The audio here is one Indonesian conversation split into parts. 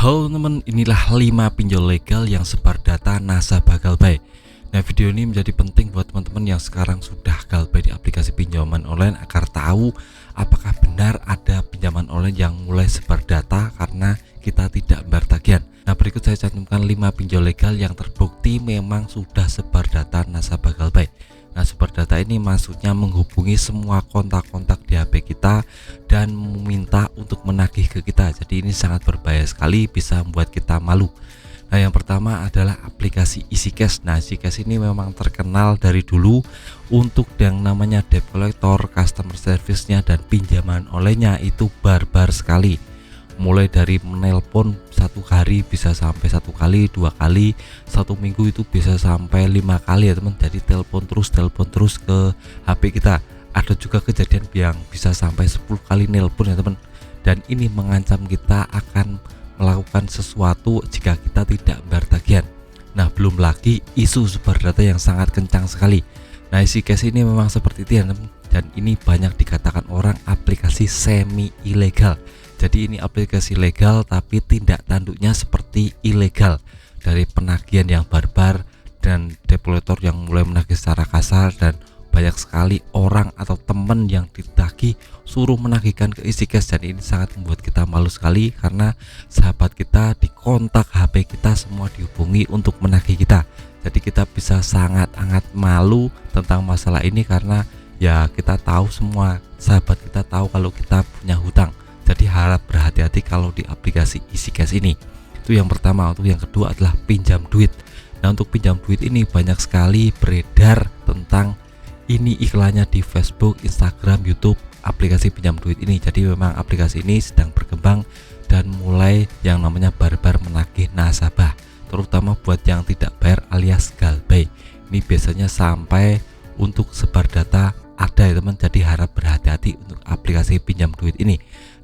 Halo teman, inilah 5 pinjol legal yang sebar data nasabah Galbay. Nah, video ini menjadi penting buat teman-teman yang sekarang sudah Galbay di aplikasi pinjaman online agar tahu apakah benar ada pinjaman online yang mulai sebar data karena kita tidak membayar tagihan. Nah, berikut saya cantumkan 5 pinjol legal yang terbukti memang sudah sebar data nasabah Galbay. Nah, sebar data ini maksudnya menghubungi semua kontak-kontak di HP kita dan meminta untuk menagih ke kita. Jadi ini sangat berbahaya sekali, bisa membuat kita malu. Nah, yang pertama adalah aplikasi EasyCash. Nah, EasyCash ini memang terkenal dari dulu untuk yang namanya debt collector, customer service-nya dan pinjaman online-nya itu barbar sekali. Mulai dari menelpon satu hari bisa sampai 1 kali, 2 kali, 1 minggu itu bisa sampai 5 kali ya teman. Jadi telepon terus ke HP kita. Ada juga kejadian yang bisa sampai 10 kali nelpon ya teman. Dan ini mengancam kita akan melakukan sesuatu jika kita tidak membayar tagihan. Nah, belum lagi isu sebar data yang sangat kencang sekali. Nah, EasyCash ini memang seperti itu ya teman. Dan ini banyak dikatakan orang aplikasi semi ilegal. Jadi ini aplikasi legal tapi tindak tanduknya seperti ilegal, dari penagihan yang barbar dan debt collector yang mulai menagih secara kasar, dan banyak sekali orang atau teman yang ditagih suruh menagihkan ke EasyCash. Dan ini sangat membuat kita malu sekali karena sahabat kita dikontak, HP kita semua dihubungi untuk menagih kita. Jadi kita bisa sangat-sangat malu tentang masalah ini karena ya kita tahu, semua sahabat kita tahu kalau kita punya hutang. Jadi harap berhati-hati kalau di aplikasi EasyCash ini. Itu yang pertama. Untuk yang kedua adalah pinjam duit. Nah, untuk pinjam duit ini banyak sekali beredar tentang ini iklannya di Facebook, Instagram, YouTube, aplikasi pinjam duit ini. Jadi memang aplikasi ini sedang berkembang dan mulai yang namanya barbar menagih nasabah, terutama buat yang tidak bayar alias Galbay. Ini biasanya sampai untuk sebar data ada ya teman. Jadi harap berhati-hati untuk aplikasi pinjam duit ini.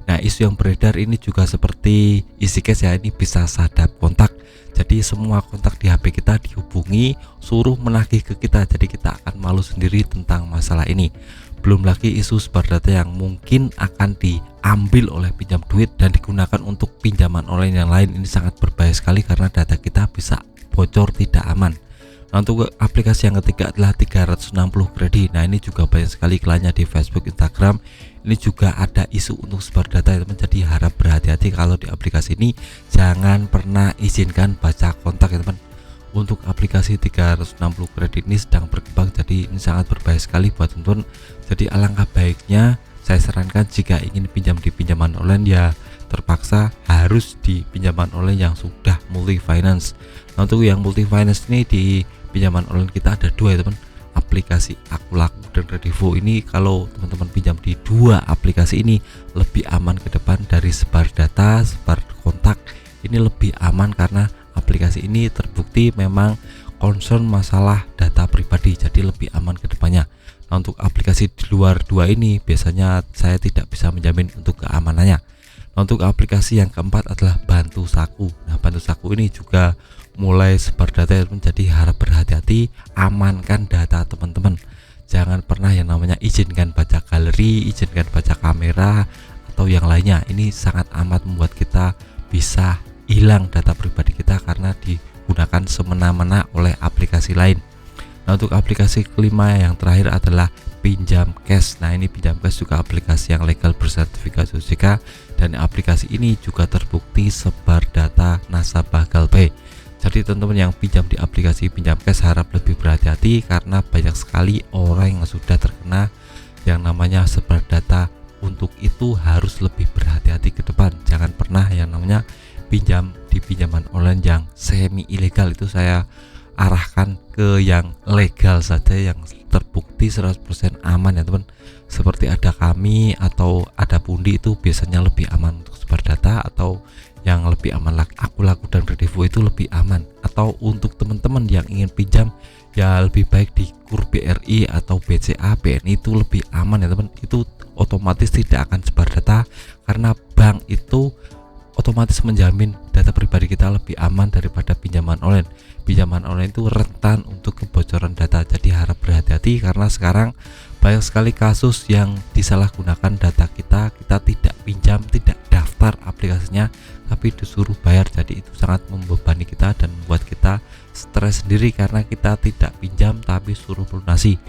Nah, isu yang beredar ini juga seperti EasyCash ya, ini bisa sadap kontak. Jadi semua kontak di HP kita dihubungi, suruh menagih ke kita. Jadi kita akan malu sendiri tentang masalah ini. Belum lagi isu sebar data yang mungkin akan diambil oleh pinjam duit dan digunakan untuk pinjaman online yang lain. Ini sangat berbahaya sekali karena data kita bisa bocor tidak aman. Nah, untuk aplikasi yang ketiga adalah 360 kredit. Nah, ini juga banyak sekali iklannya di Facebook, Instagram. Ini juga ada isu untuk sebar data ya teman. Jadi harap berhati-hati kalau di aplikasi ini. Jangan pernah izinkan baca kontak ya teman. Untuk aplikasi 360 kredit ini sedang berkembang, jadi ini sangat berbahaya sekali buat teman-teman. Jadi alangkah baiknya saya sarankan jika ingin pinjam di pinjaman online ya terpaksa harus di pinjaman online yang sudah multi finance. Nah, untuk yang multi finance ini di pinjaman online kita ada 2 ya teman. Aplikasi Akulaku dan Kredivo. Ini kalau teman-teman pinjam di 2 aplikasi ini lebih aman ke depan dari sebar data, sebar kontak. Ini lebih aman karena aplikasi ini terbukti memang concern masalah data pribadi, jadi lebih aman ke depannya. Nah, untuk aplikasi di luar 2 ini biasanya saya tidak bisa menjamin untuk keamanannya. Nah, untuk aplikasi yang keempat adalah Bantu Saku. Nah, Bantu Saku ini juga mulai sebar data, menjadi harap berhati-hati, amankan data teman-teman. Jangan pernah yang namanya izinkan baca galeri, izinkan baca kamera atau yang lainnya. Ini sangat amat membuat kita bisa hilang data pribadi kita karena digunakan semena-mena oleh aplikasi lain. Nah, untuk aplikasi kelima yang terakhir adalah Pinjam Cash. Nah, ini Pinjam Cash juga aplikasi yang legal bersertifikasi OJK, dan aplikasi ini juga terbukti sebar data nasabah Galbay. Jadi teman-teman yang pinjam di aplikasi Pinjam Cash harap lebih berhati-hati karena banyak sekali orang yang sudah terkena yang namanya sebar data. Untuk itu harus lebih berhati-hati ke depan. Jangan pernah yang namanya pinjam di pinjaman online yang semi ilegal. Itu saya arahkan ke yang legal saja, yang terbukti 100% aman ya teman. Seperti ada kami atau ada Pundi, itu biasanya lebih aman untuk sebar data, atau yang lebih aman lagi Akulaku dan Kredivo itu lebih aman. Atau untuk teman-teman yang ingin pinjam ya lebih baik di KUR BRI atau BCA, BNI, itu lebih aman ya teman. Itu otomatis tidak akan sebar data karena bank itu otomatis menjamin data pribadi kita lebih aman daripada pinjaman online. Pinjaman online itu rentan untuk kebocoran data. Jadi harap berhati-hati karena sekarang banyak sekali kasus yang disalahgunakan data kita. Kita tidak pinjam, tidak daftar aplikasinya tapi disuruh bayar. Jadi itu sangat membebani kita dan membuat kita stres sendiri karena kita tidak pinjam tapi suruh melunasi.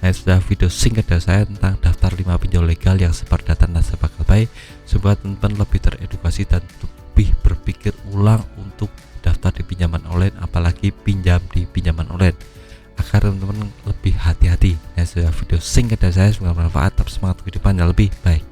Nah, sudah video singkat dari saya tentang daftar 5 pinjol legal yang sebar data nasabah GalPay supaya teman-teman lebih teredukasi dan lebih berpikir ulang untuk daftar di pinjaman online, apalagi pinjam di pinjaman online, agar teman-teman lebih hati-hati. Nah, sudah video singkat dari saya, semoga bermanfaat. Tetap semangat kehidupan yang lebih baik.